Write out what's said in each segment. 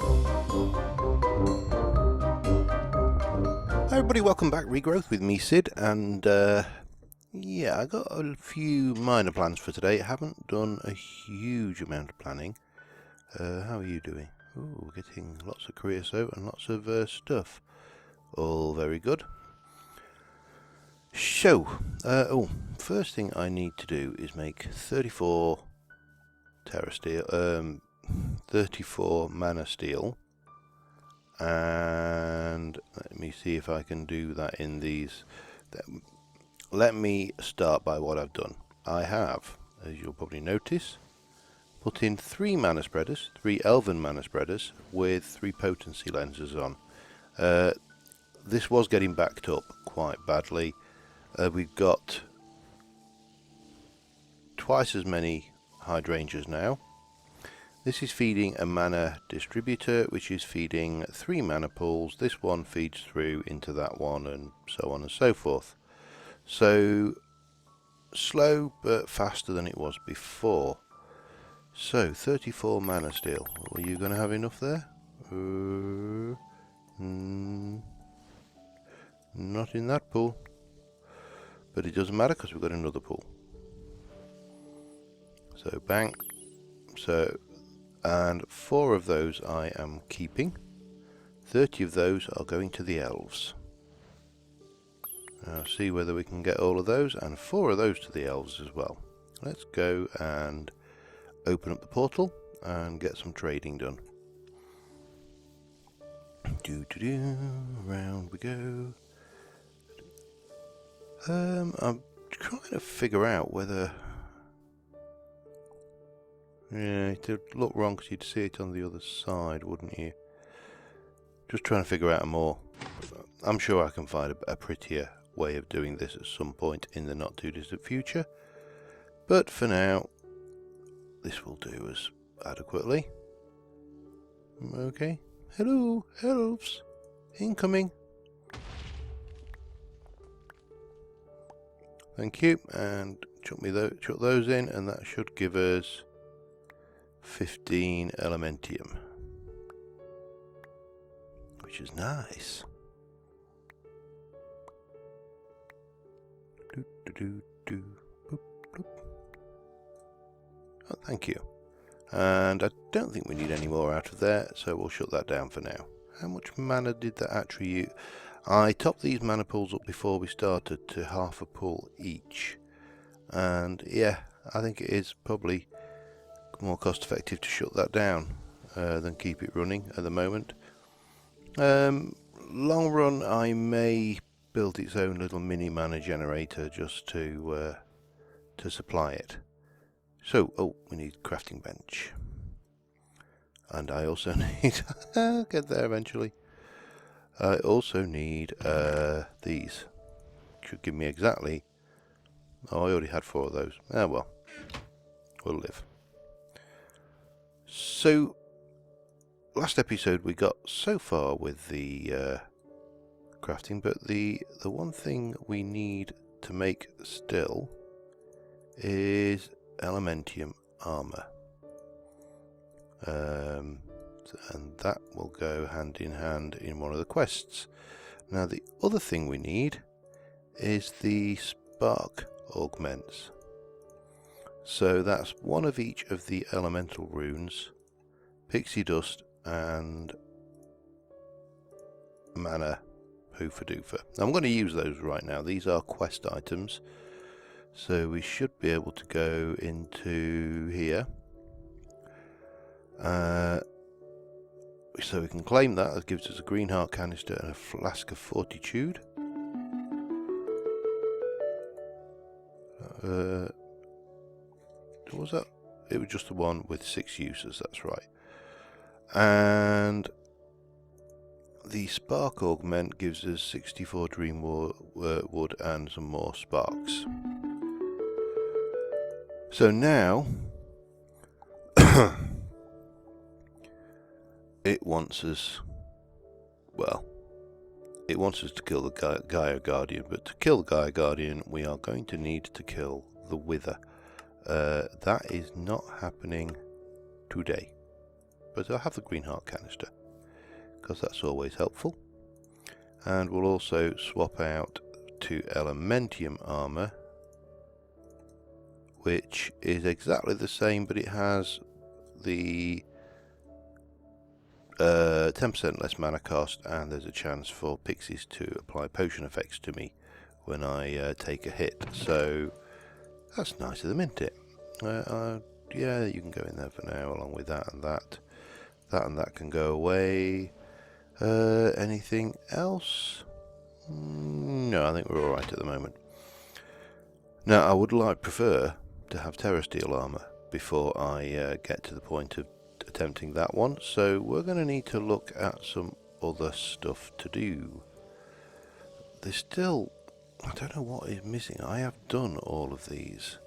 Hi everybody, welcome back. Regrowth with me, Sid, and yeah, I got a few minor plans for today. I haven't done a huge amount of planning. How are you doing? Ooh, getting lots of creosote and lots of stuff. All very good. So, first thing I need to do is make 34 terra steel, 34 mana steel. And let me see if I can do that in these. Let me start by what I've done. I have, as you'll probably notice, put in 3 mana spreaders, 3 elven mana spreaders with 3 potency lenses on. This was getting backed up quite badly. We've got twice as many hydrangeas now. This is feeding a mana distributor, which is feeding 3 mana pools. This one feeds through into that one, and so on and so forth. So, slow but faster than it was before. So, 34 mana steel. Are you going to have enough there? Not in that pool. But it doesn't matter because we've got another pool. So, bang. So, and 4 of those I am keeping. 30 of those are going to the elves. I'll see whether we can get all of those, and 4 of those to the elves as well. Let's go and open up the portal and get some trading done. Round we go. I'm trying to figure out whether... Yeah, it would look wrong because you'd see it on the other side, wouldn't you? Just trying to figure out a more... I'm sure I can find a prettier way of doing this at some point in the not too distant future. But for now, this will do us adequately. Okay. Hello, elves. Incoming. Thank you. And chuck those in, and that should give us 15 elementium, which is nice. Boop, boop. Oh, thank you. And I don't think we need any more out of there, so we'll shut that down for now. How much mana did that actually use? I topped these mana pools up before we started to half a pool each, and yeah, I think it is probably more cost effective to shut that down than keep it running at the moment. Long run, I may build its own little mini mana generator just to supply it. So, oh, we need crafting bench, and I also need I'll get there eventually. I also need these. Should give me exactly. Oh, I already had 4 of those. Ah, well, we'll live. So, last episode we got so far with the crafting, but the one thing we need to make still is elementium armor, and that will go hand in hand in one of the quests. Now, the other thing we need is the spark augments. So that's one of each of the elemental runes, pixie dust and mana hoofa doofa. I'm going to use those right now. These are quest items, so we should be able to go into here. So we can claim that. That gives us a green heart canister and a flask of fortitude. What was that? It was just the one with 6 uses, that's right. And the spark augment gives us 64 dream wood and some more sparks. So now it wants us, well, it wants us to kill the Gaia Guardian, but to kill the Gaia Guardian we are going to need to kill the Wither. That is not happening today, but I'll have the green heart canister, because that's always helpful. And we'll also swap out to Elementium armor, which is exactly the same, but it has the 10% less mana cost, and there's a chance for pixies to apply potion effects to me when I take a hit. So that's nice of them, isn't it? Yeah, you can go in there for now, along with that and that. That and that can go away. Anything else? No, I think we're alright at the moment. Now, I would prefer to have Terra Steel armor before I get to the point of attempting that one, so we're going to need to look at some other stuff to do. There's still, I don't know what is missing. I have done all of these.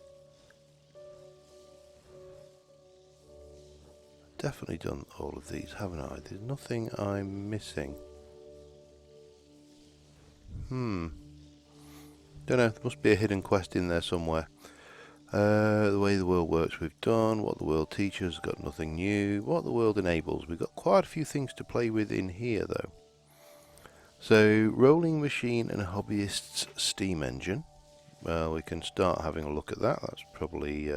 Definitely done all of these, haven't I? There's nothing I'm missing. Don't know, there must be a hidden quest in there somewhere. The way the world works we've done, what the world teaches, got nothing new. What the world enables, we've got quite a few things to play with in here though. So, rolling machine and hobbyist's steam engine. Well, we can start having a look at that. That's probably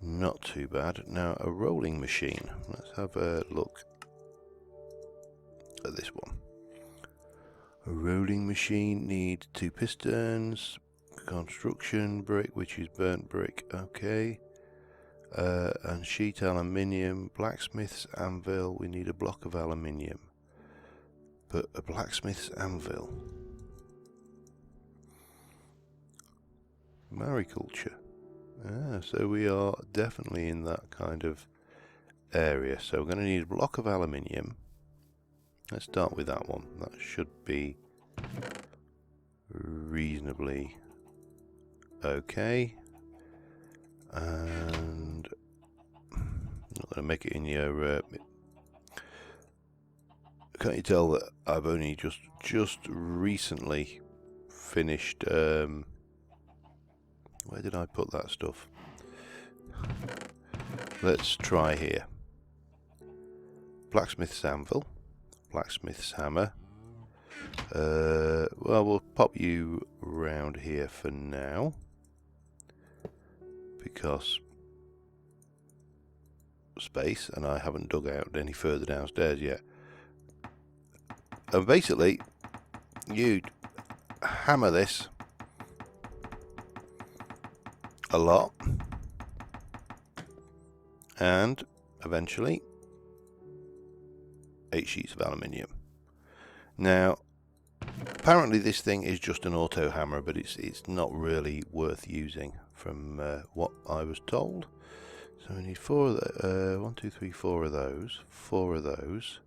not too bad. Now, a rolling machine. Let's have a look at this one. A rolling machine needs 2 pistons, construction brick, which is burnt brick, okay, and sheet aluminium, blacksmith's anvil, we need a block of aluminium, but a blacksmith's anvil, mariculture, so we are definitely in that kind of area. So we're going to need a block of aluminium. Let's start with that one. That should be reasonably okay. And I'm not going to make it in your... can't you tell that I've only just recently finished... where did I put that stuff? Let's try here. Blacksmith's anvil. Blacksmith's hammer. Well, we'll pop you round here for now, because space, and I haven't dug out any further downstairs yet. And basically, you hammer this a lot, and eventually 8 sheets of aluminium. Now, apparently this thing is just an auto hammer, but it's not really worth using from what I was told. So we need 4 of the, 1, 2, 3, 4 of those. 4 of those.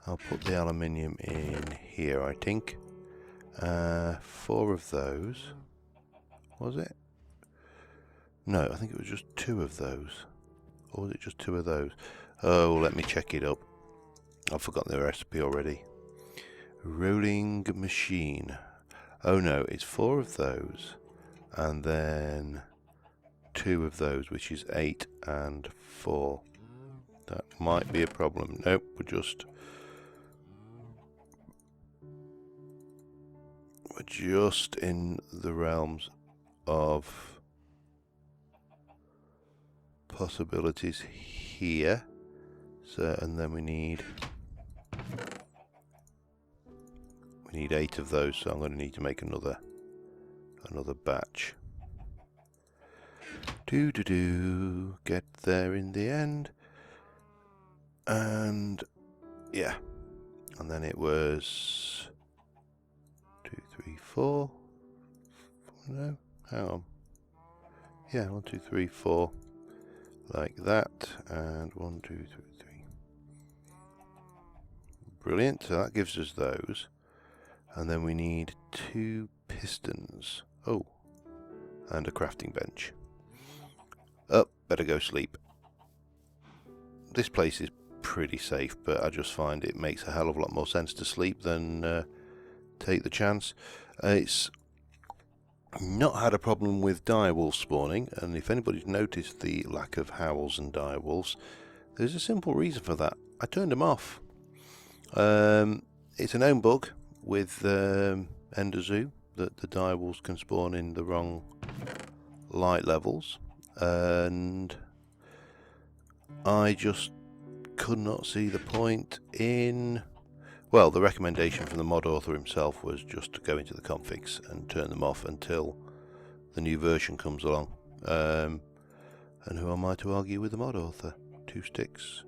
I'll put the aluminium in here, I think. 4 of those. Was it? No, I think it was just 2 of those. Or was it just 2 of those? Oh, let me check it up. I've forgotten the recipe already. Rolling machine. Oh no, it's 4 of those. And then 2 of those, which is 8 and 4. That might be a problem. Nope, we're just in the realms of possibilities here. So, and then we need 8 of those, so I'm going to need to make another batch. Get there in the end. And yeah, and then it was 2, 3, 4. No, hang on. Yeah, 1, 2, 3, 4, like that, and 1, 2, 3, 3. Brilliant. So that gives us those, and then we need 2 pistons. Oh, and a crafting bench. Oh, better go sleep. This place is pretty safe, but I just find it makes a hell of a lot more sense to sleep than take the chance. It's not had a problem with direwolves spawning, and if anybody's noticed the lack of howls and direwolves, There's a simple reason for that. I turned them off. It's a known bug with Ender Zoo that the direwolves can spawn in the wrong light levels, and I just could not see the point in... Well, the recommendation from the mod author himself was just to go into the configs and turn them off until the new version comes along. And who am I to argue with the mod author? 2 sticks.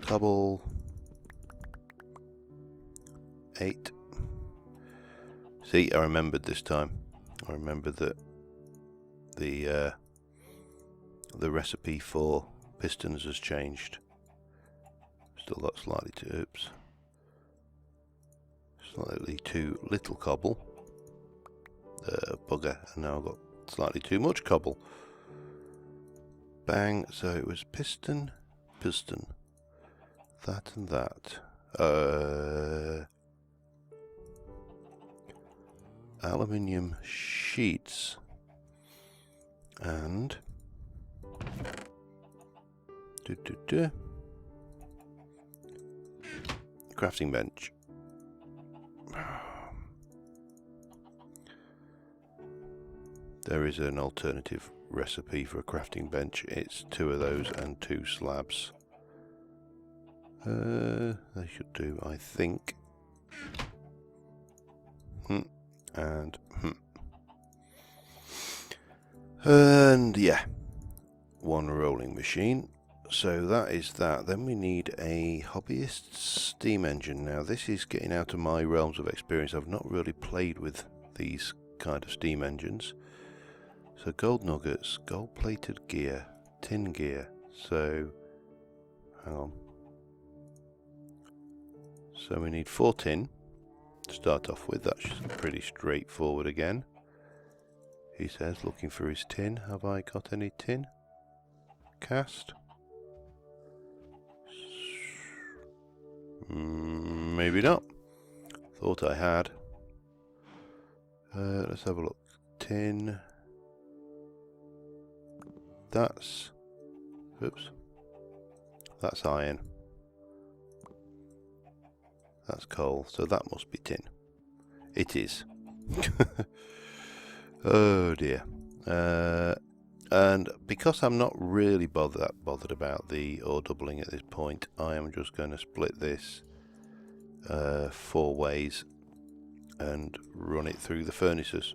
Cobble. 8. See, I remembered this time. I remembered that the recipe for pistons has changed. Still got slightly too little cobble. Bugger, and now I've got slightly too much cobble. Bang, so it was piston, that and that. Aluminium sheets and crafting bench. There is an alternative recipe for a crafting bench. It's 2 of those and 2 slabs. They should do, I think. And yeah, 1 rolling machine. So that is that. Then we need a hobbyist steam engine. Now this is getting out of my realms of experience. I've not really played with these kind of steam engines. So gold nuggets, gold plated gear, tin gear. So hang on. So we need 4 tin to start off with. That's pretty straightforward again. He says, looking for his tin. Have I got any tin? Cast? Maybe not. Thought I had. Let's have a look. Tin. That's... Oops. That's iron. That's coal, so that must be tin. It is. Oh dear. And because I'm not really bothered about the ore doubling at this point, I am just going to split this 4 ways and run it through the furnaces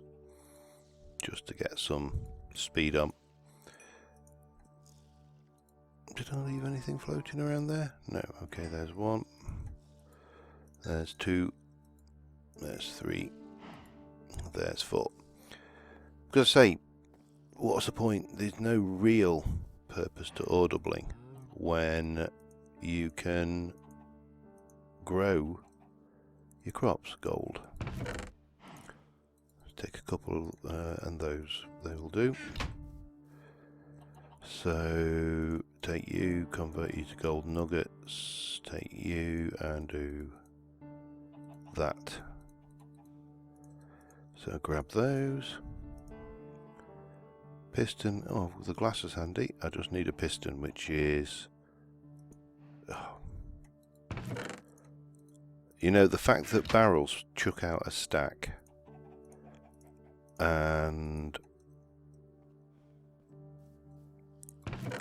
just to get some speed up. Did I leave anything floating around there? No. Okay, there's 1. There's 2. There's 3. There's 4. I've got to say, what's the point? There's no real purpose to ore doubling when you can grow your crops gold. Let's take a couple and those they will do. So take you, convert you to gold nuggets, take you and do that. So grab those. Piston, oh, the glass is handy. I just need a piston, which is... Oh. You know, the fact that barrels chuck out a stack and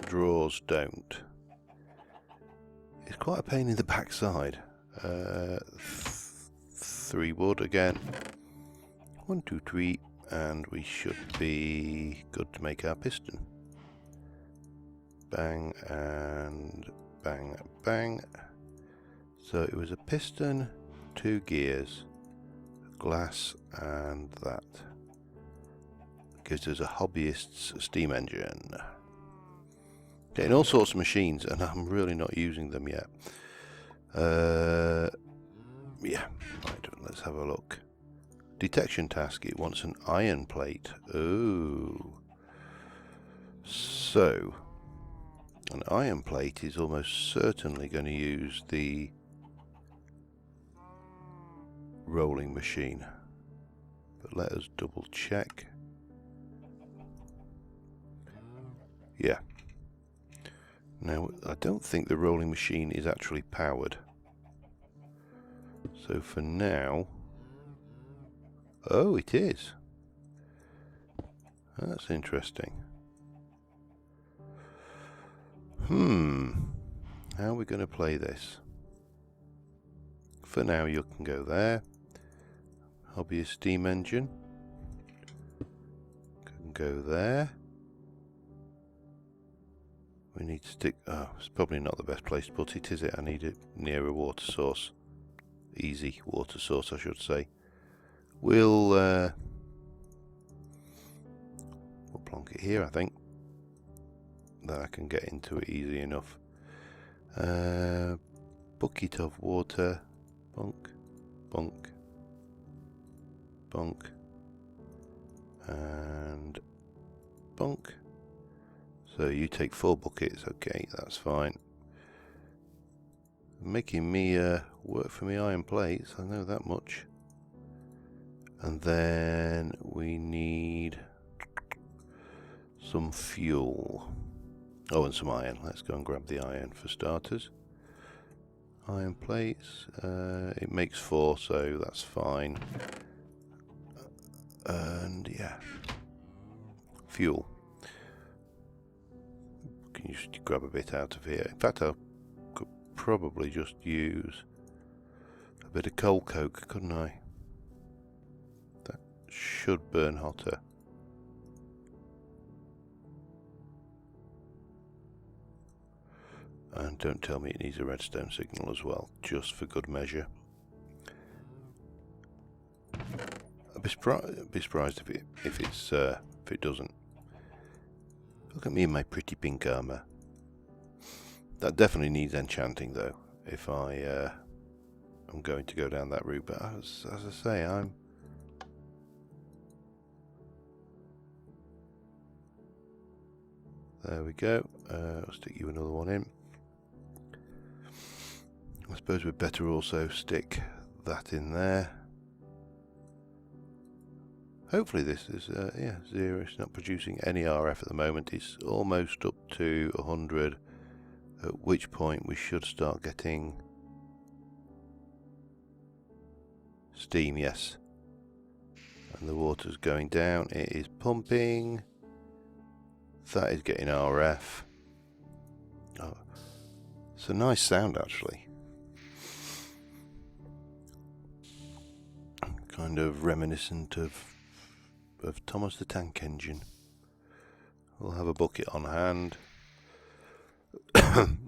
drawers don't, it's quite a pain in the backside. 3 wood again. 1, 2, 3. And we should be good to make our piston. Bang and bang, bang. So it was a piston, 2 gears, glass, and that. Gives us a hobbyist's steam engine. Getting all sorts of machines, and I'm really not using them yet. Yeah, right, let's have a look. Detection task, it wants an iron plate. Ooh. So, an iron plate is almost certainly going to use the rolling machine. But let us double check. Yeah. Now, I don't think the rolling machine is actually powered. So for now... Oh, it is. That's interesting. How are we going to play this? For now, you can go there. Hobbyist steam engine. Can go there. We need to stick... Oh, it's probably not the best place to put it, is it? I need it near a water source. Easy water source, I should say. We'll plonk it here, I think. That I can get into it easy enough. Bucket of water. Bonk, bonk, bonk, and bonk. So you take 4 buckets, okay, that's fine. Making me work for me iron plates, I know that much. And then we need some fuel. Oh, and some iron. Let's go and grab the iron for starters. Iron plates, it makes 4, so that's fine. And yeah, fuel. Can you just grab a bit out of here? In fact, I could probably just use a bit of coal coke, couldn't I? That should burn hotter. And don't tell me it needs a redstone signal as well, just for good measure. I'd be surprised if it doesn't. Look at me in my pretty pink armour. That definitely needs enchanting though, if I'm going to go down that route. But as I say, there we go. I'll stick you another one in. I suppose we'd better also stick that in there. Hopefully this is, yeah, 0. It's not producing any RF at the moment. It's almost up to 100, at which point we should start getting steam, yes. And the water's going down. It is pumping. That is getting RF. Oh, it's a nice sound actually. Kind of reminiscent of Thomas the Tank Engine. We'll have a bucket on hand.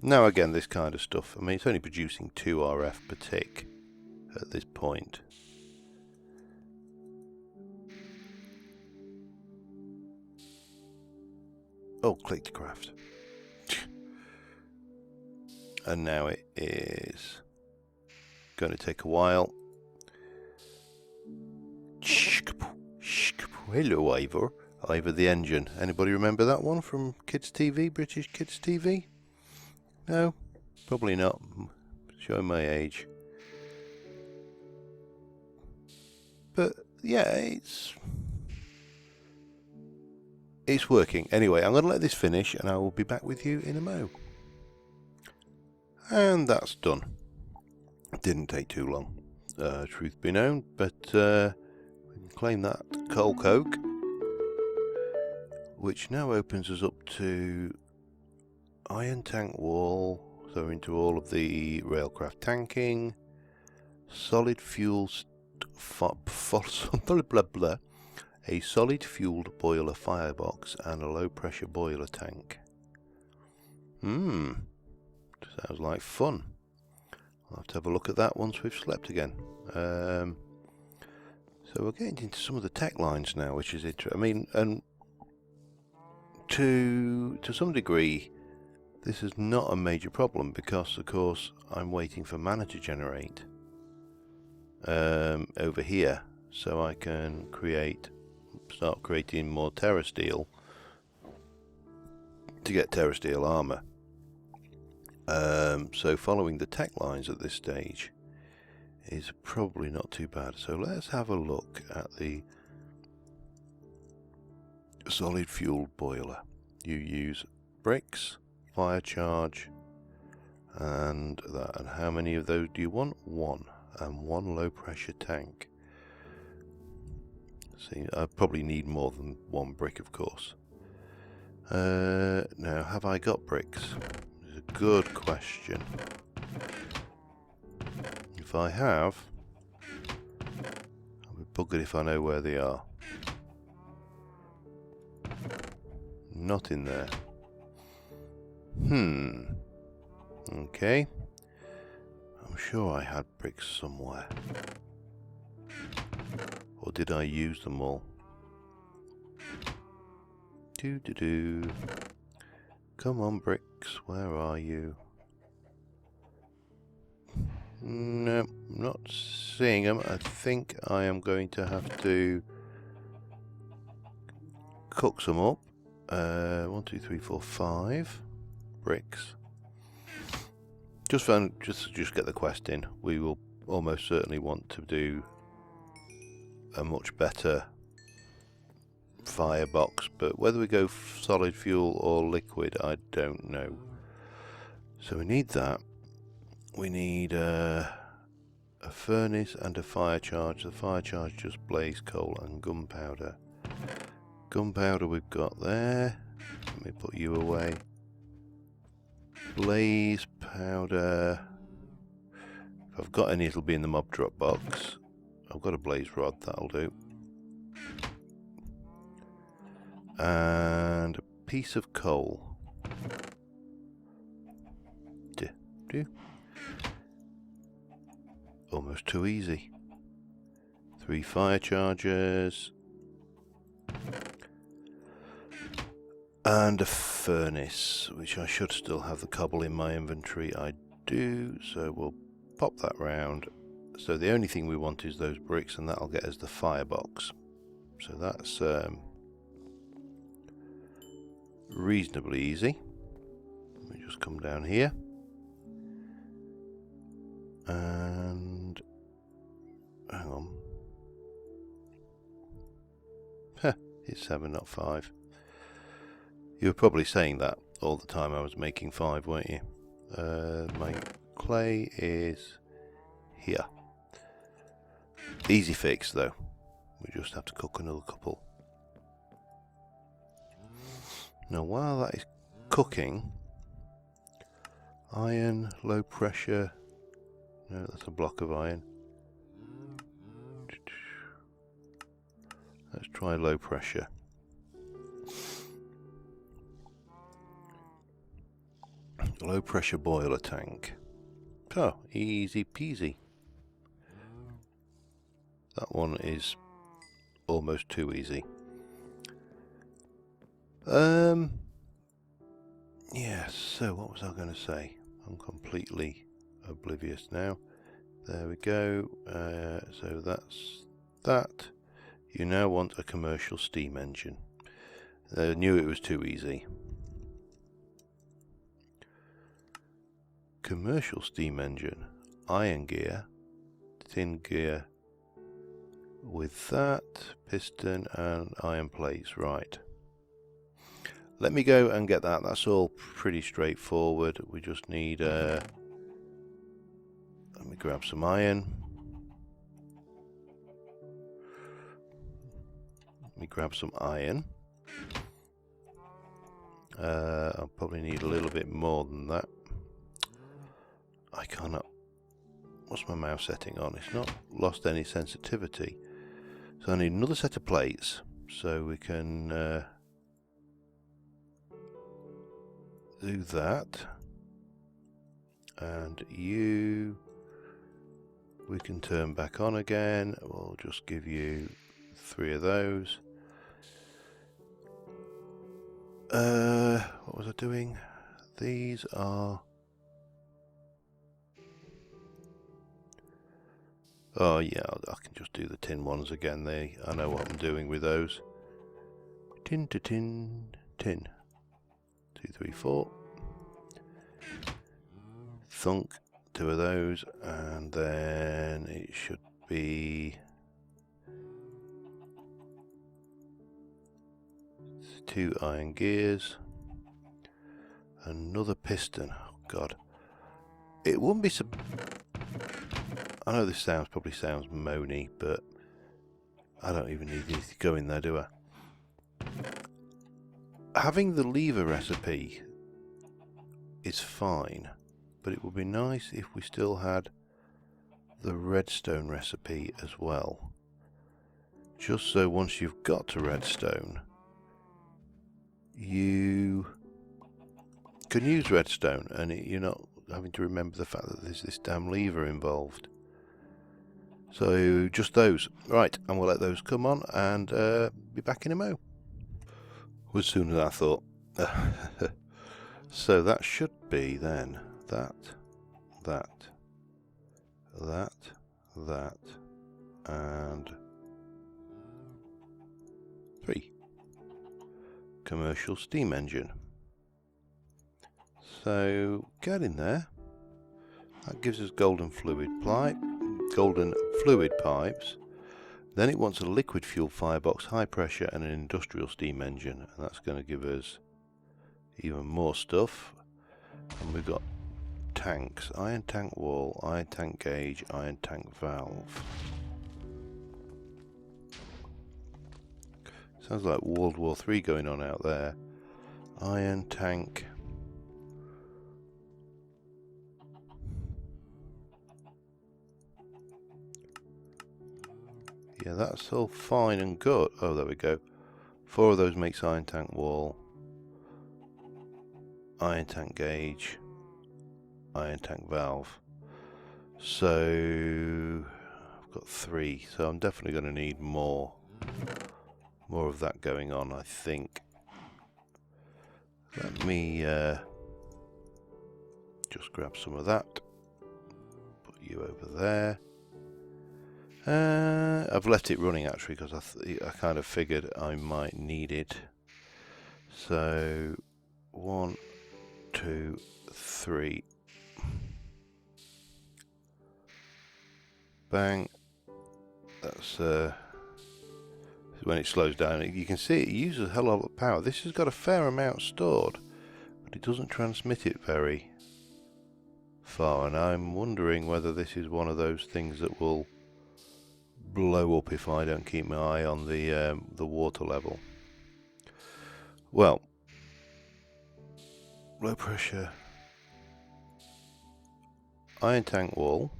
Now again, this kind of stuff, I mean, it's only producing 2 RF per tick at this point. Oh, click to craft. And now it is going to take a while. Hello, Ivor. Ivor the Engine. Anybody remember that one from Kids TV, British Kids TV? No? Probably not. Showing my age. But, yeah, it's working. Anyway, I'm going to let this finish and I will be back with you in a mo. And that's done. It didn't take too long. Truth be known, but we can claim that coal coke, which now opens us up to iron tank wall, so into all of the railcraft tanking, solid fuel blah blah blah, a solid fueled boiler firebox and a low pressure boiler tank. Sounds like fun. I'll have to have a look at that once we've slept again. So we're getting into some of the tech lines now, which is interesting. I mean, and to some degree, this is not a major problem because, of course, I'm waiting for mana to generate over here, so I can start creating more Terra Steel to get Terra Steel armor. So following the tech lines at this stage is probably not too bad. So let's have a look at the solid fueled boiler. You use bricks, fire charge, and that. And how many of those do you want? One. And one low pressure tank. See, I probably need more than one brick, of course. Now, have I got bricks? It's a good question. If I have, I'll be buggered if I know where they are. Not in there. Okay. I'm sure I had bricks somewhere. Or did I use them all? Come on, bricks, where are you? No, not seeing them. I think I am going to have to cook some up. 1, 2, 3, 4, 5 bricks. Just get the quest in. We will almost certainly want to do a much better firebox, but whether we go solid fuel or liquid, I don't know. So we need that. We need a furnace and a fire charge. The fire charge just blaze coal and gunpowder. Gunpowder we've got there. Let me put you away. Blaze powder. If I've got any, it'll be in the mob drop box. I've got a blaze rod, that'll do. And a piece of coal. Almost too easy. 3 fire chargers. And a furnace, which I should still have the cobble in my inventory. I do, so we'll pop that round. So the only thing we want is those bricks, and that'll get us the firebox. So that's reasonably easy. Let me just come down here. And hang on. It's 7, not 5. You were probably saying that all the time I was making 5, weren't you? My clay is here. Easy fix though. We just have to cook another couple. Now while that is cooking, iron, low pressure. No, that's a block of iron. Let's try low pressure. Low pressure boiler tank. Oh, easy peasy. That one is almost too easy. Yeah, so what was I going to say? I'm completely oblivious now. There we go. So that's that. You now want a commercial steam engine. I knew it was too easy. Commercial steam engine, iron gear, tin gear with that, piston and iron plates, right. Let me go and get that. That's all pretty straightforward. We just need let me grab some iron. Let me grab some iron. I'll probably need a little bit more than that. I cannot. What's my mouse setting on? It's not lost any sensitivity. So I need another set of plates so we can do that. And you, we can turn back on again. We'll just give you 3 of those. What was I doing? These are. Oh yeah, I can just do the tin ones again. I know what I'm doing with those. Tin to tin, tin. 2, 3, 4. Thunk, 2 of those, and then it should be 2 iron gears. Another piston. Oh God. It wouldn't be I know this probably sounds moany, but I don't even need to go in there, do I? Having the lever recipe is fine, but it would be nice if we still had the redstone recipe as well. Just so once you've got to redstone, you can use redstone and you're not having to remember the fact that there's this damn lever involved. So just those. Right, and we'll let those come on and be back in a mo. As soon as I thought. So that should be then that, and 3. Commercial steam engine. So get in there. That gives us golden fluid pipes. Then it wants a liquid fuel firebox, high pressure, and an industrial steam engine, and that's going to give us even more stuff. And we've got tanks: iron tank wall, iron tank gauge, iron tank valve. Sounds like World War III going on out there. Iron tank. Yeah, that's all fine and good. Oh, there we go. 4 of those makes iron tank wall, iron tank gauge, iron tank valve. So I've got 3, so I'm definitely going to need more of that going on, I think. Let me just grab some of that, put you over there. I've left it running actually because I kind of figured I might need it. So 1, 2, 3. Bang. That's when it slows down. You can see it uses a hell of a lot of power. This has got a fair amount stored, but it doesn't transmit it very far. And I'm wondering whether this is one of those things that will blow up if I don't keep my eye on the water level. Well, low pressure iron tank wall,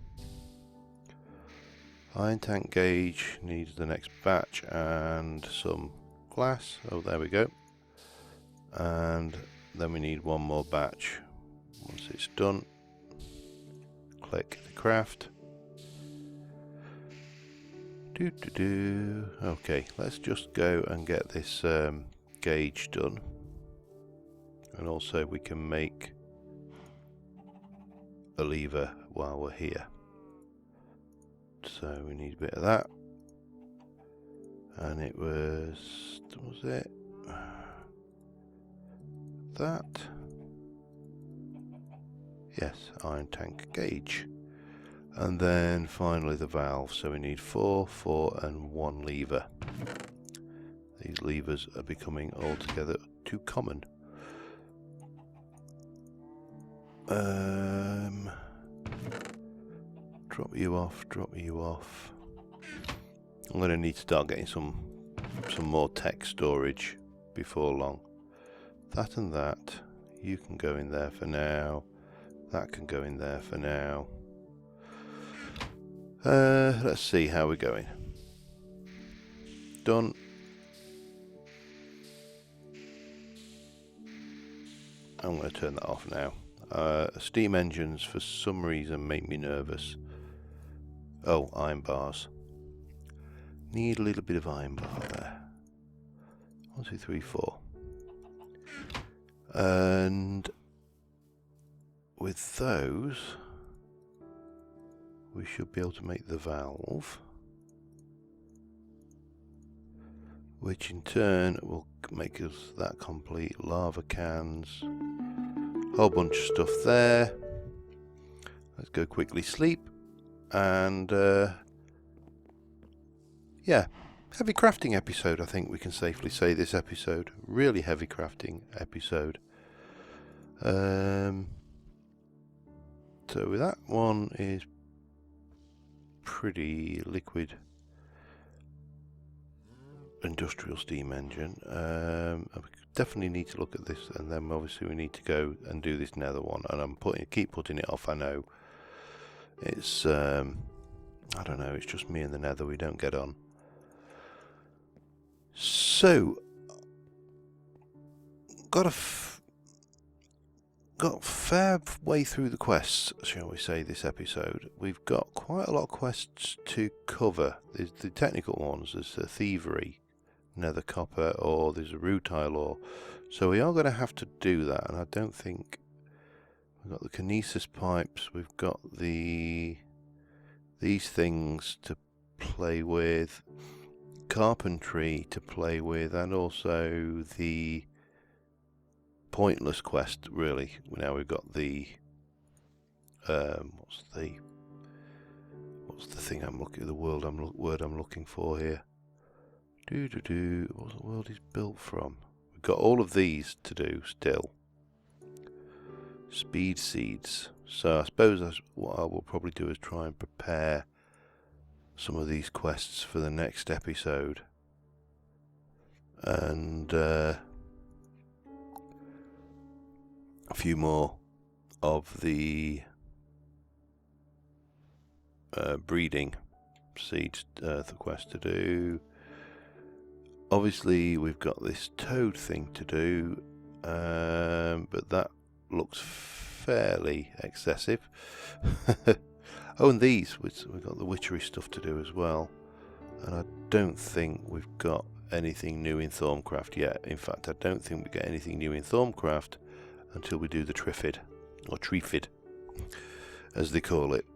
iron tank gauge needs the next batch and some glass. Oh, there we go. And then we need one more batch. Once it's done, click the craft. Okay, let's just go and get this gauge done, and also we can make a lever while we're here. So we need a bit of that, and it was it that? Yes, iron tank gauge. And then finally the valve, so we need 4, 4 and 1 lever. These levers are becoming altogether too common. Drop you off. I'm going to need to start getting some more tech storage before long. That and that, you can go in there for now. That can go in there for now. Let's see how we're going. Done. I'm going to turn that off now. Steam engines for some reason make me nervous. Oh, iron bars. Need a little bit of iron bar there. 1, 2, 3, 4. And with those, we should be able to make the valve, which in turn will make us that complete. Lava cans, whole bunch of stuff there. Let's go quickly sleep, and yeah, heavy crafting episode. I think we can safely say this episode, really heavy crafting episode. So that one is pretty liquid industrial steam engine. I definitely need to look at this, and then obviously we need to go and do this nether one, and I'm keep putting it off. I know it's I don't know, it's just me and the nether, we don't get on. So got a fair way through the quests, shall we say, this episode. We've got quite a lot of quests to cover. There's the technical ones, there's the thievery, nether copper, or there's a rutile ore. So we are going to have to do that, and I don't think... We've got the kinesis pipes, we've got these things to play with, carpentry to play with, and also the pointless quest, really. Now we've got the what's the thing I'm looking, the word I'm looking for here. What's the world is built from? We've got all of these to do still. Speed seeds. So I suppose what I will probably do is try and prepare some of these quests for the next episode, and a few more of the breeding seeds, the quest to do. Obviously we've got this toad thing to do, but that looks fairly excessive. Oh, and we've got the witchery stuff to do as well, and I don't think we've got anything new in Thorncraft yet. In fact, I don't think we get anything new in Thorncraft until we do the Triffid, or Treefid, as they call it.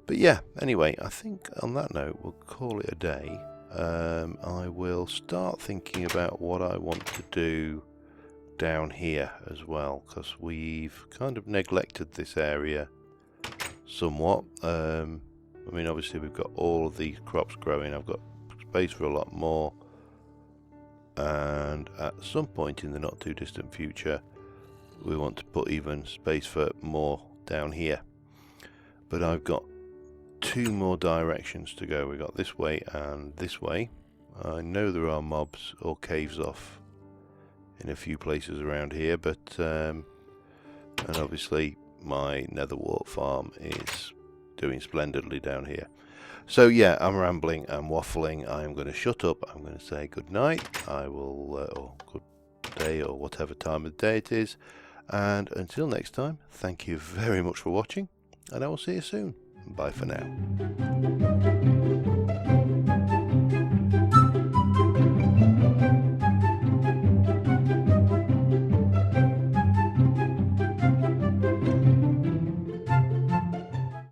But yeah, anyway, I think on that note we'll call it a day. I will start thinking about what I want to do down here as well, because we've kind of neglected this area somewhat. I mean, obviously we've got all of these crops growing, I've got space for a lot more, and at some point in the not too distant future we want to put even space for more down here. But I've got two more directions to go. We've got this way and this way. I know there are mobs or caves off in a few places around here, but and obviously my nether wart farm is doing splendidly down here. So yeah, I'm rambling, I'm waffling. I am going to shut up. I'm going to say good night. I will, or good day, or whatever time of the day it is. And until next time, thank you very much for watching, and I will see you soon. Bye for now.